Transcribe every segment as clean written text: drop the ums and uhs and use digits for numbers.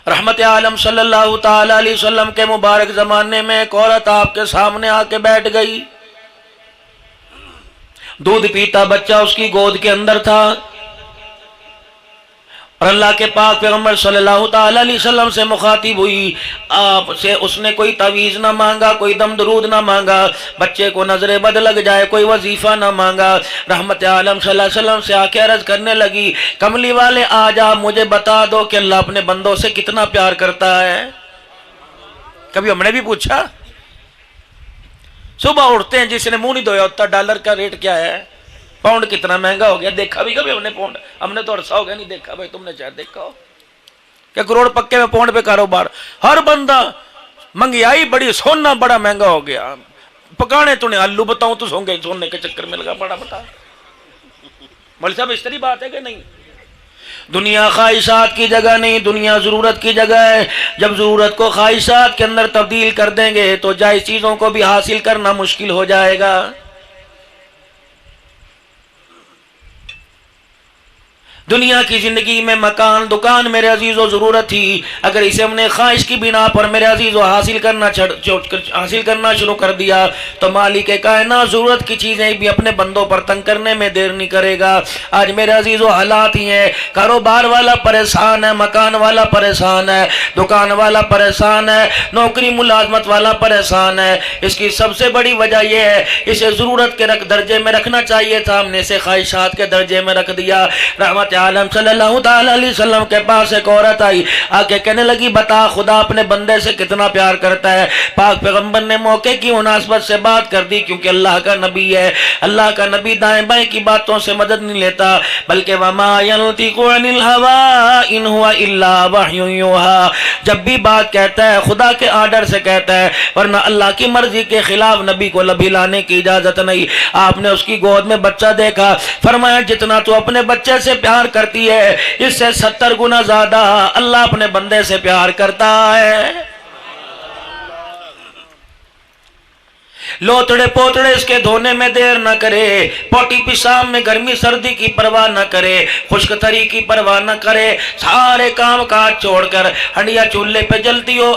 رحمت عالم صلی اللہ تعالی علیہ وسلم کے مبارک زمانے میں ایک عورت آپ کے سامنے آ کے بیٹھ گئی، دودھ پیتا بچہ اس کی گود کے اندر تھا، اور اللہ کے پاک پیغمبر صلی اللہ تعالی علیہ وسلم سے مخاطب ہوئی، آپ سے اس نے کوئی تعویذ نہ مانگا، کوئی دم درود نہ مانگا، بچے کو نظر بد لگ جائے کوئی وظیفہ نہ مانگا، رحمت عالم صلی اللہ علیہ وسلم سے آ کے عرض کرنے لگی، کملی والے آج آپ مجھے بتا دو کہ اللہ اپنے بندوں سے کتنا پیار کرتا ہے۔ کبھی ہم نے بھی پوچھا؟ صبح اٹھتے ہیں جس نے منہ نہیں دھویا ہوتا، ڈالر کا ریٹ کیا ہے، پاؤنڈ کتنا مہنگا ہو گیا، دیکھا بھی کبھی ہم نے پاؤنڈ؟ ہم نے تو عرصہ ہو گیا نہیں دیکھا، بھائی تم نے شاید دیکھا ہو کہ کروڑ پکے میں پاؤنڈ پہ کاروبار، ہر بندہ مہنگائی بڑی، سونا بڑا مہنگا ہو گیا، پکانے تو نہیں آلو بتاؤں تو سونگے سونے کے چکر میں لگا بڑا بتا۔ مول صاحب اس طرح بات ہے کہ نہیں؟ دنیا خواہشات کی جگہ نہیں، دنیا ضرورت کی جگہ ہے۔ جب ضرورت کو خواہشات کے اندر تبدیل کر دیں گے تو جائز چیزوں کو بھی حاصل کرنا مشکل ہو جائے گا۔ دنیا کی زندگی میں مکان دکان میرے عزیز و ضرورت تھی، اگر اسے ہم نے خواہش کی بنا پر میرے عزیز و حاصل کرنا شروع کر دیا تو مالک کائنات ضرورت کی چیزیں بھی اپنے بندوں پر تنگ کرنے میں دیر نہیں کرے گا۔ آج میرے عزیز و حالات ہی ہیں، کاروبار والا پریشان ہے، مکان والا پریشان ہے، دکان والا پریشان ہے، نوکری ملازمت والا پریشان ہے۔ اس کی سب سے بڑی وجہ یہ ہے اسے ضرورت کے درجے میں رکھنا چاہیے تھا، ہم نے اسے خواہشات کے درجے میں رکھ دیا۔ رحمت عالم صلی اللہ تعالی علیہ وسلم کے پاس ایک عورت آئی، آ کے کہنے لگی بتا خدا اپنے بندے سے کتنا پیار کرتا ہے۔ پاک پیغمبر نے موقع کی مناسبت سے بات کر دی، کیونکہ اللہ کا نبی ہے، اللہ کا نبی دائیں بائیں کی باتوں سے مدد نہیں لیتا، بلکہ وما ينطق عن الهوى ان هو الا وحی یوحى، جب بھی بات کہتا ہے خدا کے آرڈر سے کہتا ہے، ورنہ اللہ کی مرضی کے خلاف نبی کو لبھی لانے کی اجازت نہیں۔ آپ نے اس کی گود میں بچہ دیکھا، فرمایا جتنا تو اپنے بچے سے پیار کرتی ہے اس سے 70 گنا زیادہ اللہ اپنے بندے سے پیار کرتا ہے۔ لوتڑے پوتڑے اس کے دھونے میں دیر نہ کرے، پوٹی پیشاب میں گرمی سردی کی پرواہ نہ کرے، خشک تری کی پرواہ نہ کرے، سارے کام کاج چھوڑ کر ہنڈیا چولہے پہ جلتی ہو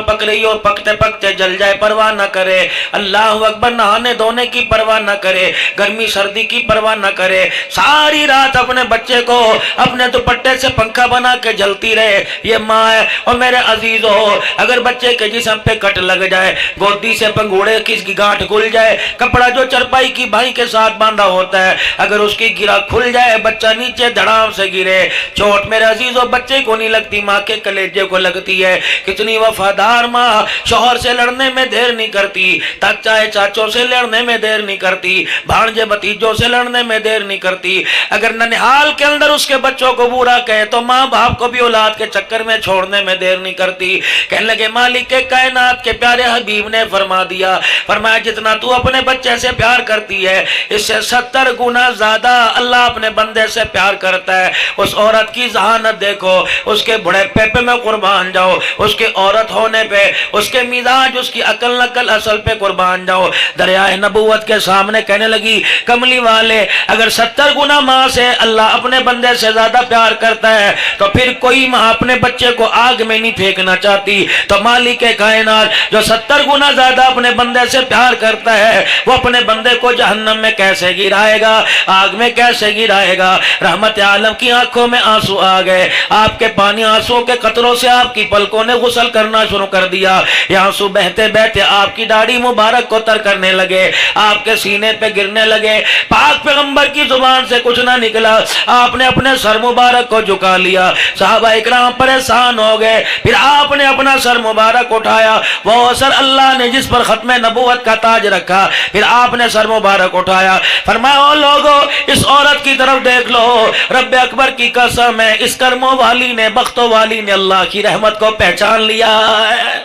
پک رہی ہو، پکتے پکتے جل جائے پرواہ نہ کرے، اللہ اکبر، نہانے دھونے کی پرواہ نہ کرے، گرمی سردی کی پرواہ نہ کرے، ساری رات اپنے بچے کو اپنے دوپٹے سے پنکھا بنا کے جلتی رہے۔ یہ ماں ہے۔ اور میرے عزیزو، اگر بچے کے جسم پہ کٹ لگ جائے، گودی سے پنگوڑے کی گاٹھ کھل جائے، کپڑا جو چرپائی کی بھائی کے ساتھ باندھا ہوتا ہے اگر اس کی گرا کھل جائے، بچہ نیچے دھڑام سے گرے، چوٹ میرے عزیزو بچے کو نہیں لگتی، ماں کے کلیجے کو لگتی ہے۔ کتنی وفادار ماں شوہر سے لڑنے میں دیر نہیں کرتی، چاچے چاچوں سے لڑنے میں دیر نہیں کرتی، بھانجے بھتیجوں سے لڑنے میں دیر نہیں کرتی۔ اگر ننہال کے اندر اس کے بچوں کو برا کہے تو ماں باپ کو بھی اولاد کے چکر میں چھوڑنے میں دیر نہیں کرتی۔ کہنے لگے مالک کے کائنات کے پیارے حبیب نے فرما دیا، فرمایا جتنا تو اپنے بچے سے پیار کرتی ہے اس سے 70 گنا زیادہ اللہ اپنے بندے سے پیار کرتا ہے۔ اس عورت کی ذہانت دیکھو، اس کے بڑے پہ میں قربان جاؤ، اس کے عورت ہونے پہ، اس کے مزاج، اس کی عقل نقل اصل پہ قربان جاؤ۔ دریائے نبوت کے سامنے کہنے لگی کملی والے اگر 70 گنا ماں سے اللہ اپنے بندے سے زیادہ پیار کرتا ہے تو پھر کوئی ماں اپنے بچے کو آگ میں نہیں پھینکنا چاہتی، تو مالک کائنات جو 70 گنا زیادہ اپنے بندے سے پیار کرتا ہے وہ اپنے بندے کو جہنم میں کیسے گرائے گا، آگ میں کیسے گرائے گا۔ رحمت عالم کی آنکھوں میں آنسو آ گئے، آپ کے پانی آنسو کے قطروں سے آپ کی پلکوں نے غسل کرنا شروع کر دیا۔ یہ آنسو بہتے بہتے آپ کی داڑھی مبارک کو تر کرنے لگے، آپ کے سینے پہ گرنے لگے۔ پاک پیغمبر کی زبان سے کچھ نہ نکلا، آپ نے اپنے سر مبارک کو جھکا لیا۔ صحابہ اکرام پریشان ہو گئے، پھر آپ نے اپنا سر مبارک اٹھایا، وہ سر اللہ نے جس پر ختم نبوت کا تاج رکھا، پھر آپ نے سر مبارک اٹھایا، فرمایا او لوگو اس عورت کی طرف دیکھ لو، رب اکبر کی قسم ہے اس کرموں والی نے، بختوں والی نے اللہ کی رحمت کو پہچان لیا ہے۔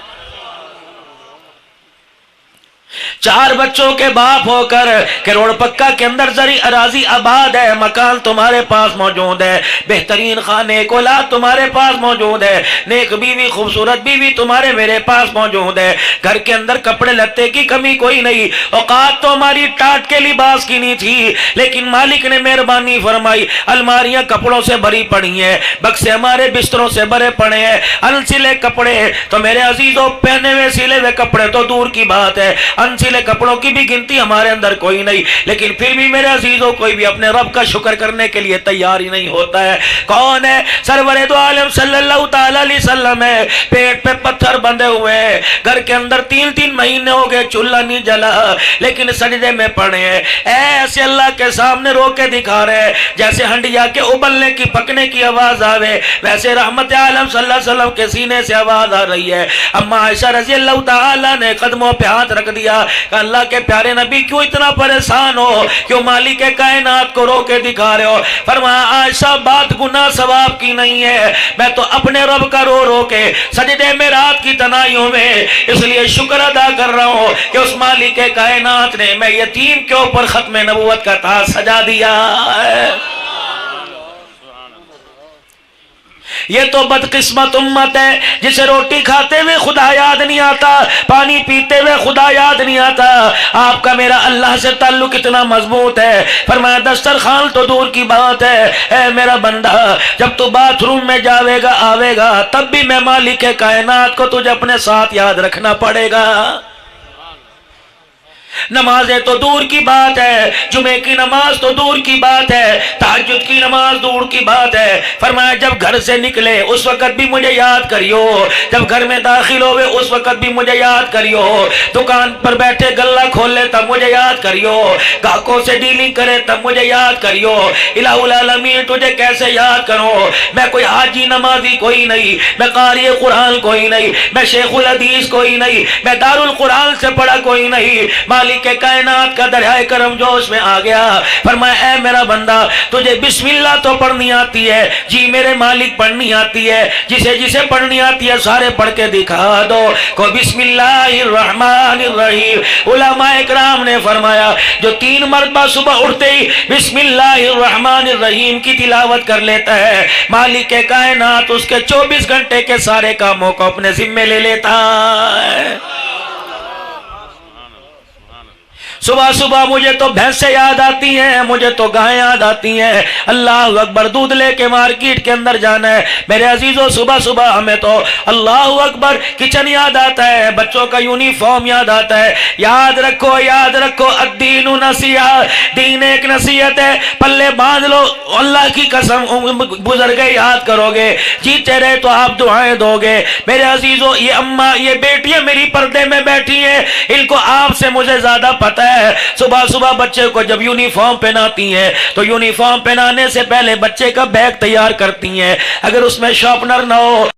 4 بچوں کے باپ ہو کر کروڑ پکا کے اندر زرعی اراضی آباد ہے، مکان تمہارے پاس موجود ہے، بہترین خانے اولاد تمہارے پاس موجود ہے، نیک بیوی خوبصورت بیوی تمہارے میرے پاس موجود ہے، گھر کے اندر کپڑے لتے کی کمی کوئی نہیں، اوقات تو ہماری ٹاٹ کے لباس کی نہیں تھی، لیکن مالک نے مہربانی فرمائی، الماریاں کپڑوں سے بھری پڑی ہیں، بکسے ہمارے بستروں سے بھرے پڑے ہیں، انسلے کپڑے تو میرے عزیزوں پہنے ہوئے سلے ہوئے کپڑے تو دور کی بات ہے، انسلے کپڑوں کی بھی گنتی ہمارے اندر کوئی نہیں، لیکن پھر بھی میرے عزیزوں کوئی بھی اپنے رب کا شکر کرنے کے لیے تیار ہی نہیں ہوتا ہے۔ کون ہے؟ سرور دو عالم صلی اللہ تعالی علیہ وسلم ہے، پیٹ پہ پتھر بندھے ہوئے ہیں، گھر کے اندر 3 مہینے ہو گئے چولہا نہیں جلا، لیکن سجدے میں پڑے ہیں، ایسے اللہ کے سامنے رو کے دکھا رہے ہیں جیسے ہنڈیا کے ابلنے کی پکنے کی آواز آوے، ویسے رحمت عالم صلی اللہ علیہ وسلم کے سینے سے آواز آ رہی ہے۔ اما عائشہ رضی اللہ تعالی نے قدموں پہ ہاتھ رکھ دیا کہ اللہ کے پیارے نبی کیوں اتنا پریشان ہو، کیوں مالک کائنات کو رو کے دکھا رہے ہو؟ فرمایا عائشہ بات گناہ ثواب کی نہیں ہے، میں تو اپنے رب کا رو رو کے سجدے میں رات کی تنہائیوں میں اس لیے شکر ادا کر رہا ہوں کہ اس مالک کائنات نے میں یتیم کے اوپر ختم نبوت کا تاج سجا دیا ہے۔ یہ تو بدقسمت امت ہے جسے روٹی کھاتے ہوئے خدا یاد نہیں آتا، پانی پیتے ہوئے خدا یاد نہیں آتا۔ آپ کا میرا اللہ سے تعلق اتنا مضبوط ہے، فرمایا دسترخوان تو دور کی بات ہے، اے میرا بندہ جب تو باتھ روم میں جاوے گا آوے گا تب بھی میں مالک کائنات کو تجھے اپنے ساتھ یاد رکھنا پڑے گا۔ نمازیں تو دور کی بات ہے، جمعے کی نماز تو دور کی بات ہے، تہجد کی نماز دور کی بات ہے، فرمایا جب گھر سے نکلے اس وقت بھی مجھے یاد کریو، جب گھر میں داخل ہوئے اس وقت بھی مجھے یاد کریو، دکان پر بیٹھے گلہ کھول لے تب مجھے یاد کریو، گاہکوں سے ڈیلنگ کرے تب مجھے یاد کریو۔ الہ العالمین تجھے کیسے یاد کروں؟ میں کوئی حاجی نمازی کوئی نہیں، میں قاری قرآن کوئی نہیں، میں شیخ الحدیث کوئی نہیں، میں دار القرآن سے پڑھا کوئی نہیں، مالک کائنات کا دریائے کرم جوش میں آ گیا، فرمایا اے میرا بندہ تجھے بسم اللہ تو پڑھنی آتی ہے؟ جی میرے مالک پڑھنی آتی ہے، جسے جسے پڑھنی آتی ہے سارے پڑھ کے دکھا دو کو بسم اللہ الرحمن الرحیم۔ علماء اکرام نے فرمایا جو 3 مرتبہ صبح اٹھتے ہی بسم اللہ الرحمن الرحیم کی تلاوت کر لیتا ہے، مالک کائنات اس کے 24 گھنٹے کے سارے کاموں کو اپنے ذمے لے لیتا ہے۔ صبح صبح مجھے تو بھینسیں یاد آتی ہیں، مجھے تو گائیں یاد آتی ہیں، اللہ اکبر دودھ لے کے مارکیٹ کے اندر جانا ہے میرے عزیزوں، صبح صبح ہمیں تو اللہ اکبر کچن یاد آتا ہے، بچوں کا یونیفارم یاد آتا ہے۔ یاد رکھو الدین نصیحت، دین ایک نصیحت ہے، پلے باندھ لو، اللہ کی قسم بزرگے یاد کرو گے، جیتے رہے تو آپ دعائیں دو گے۔ میرے عزیزوں یہ اماں یہ بیٹیاں میری پردے میں بیٹھی ہیں، ان کو آپ سے مجھے زیادہ پتہ ہے۔ صبح صبح بچے کو جب یونیفارم پہناتی ہیں تو یونیفارم پہنانے سے پہلے بچے کا بیگ تیار کرتی ہیں، اگر اس میں شارپنر نہ ہو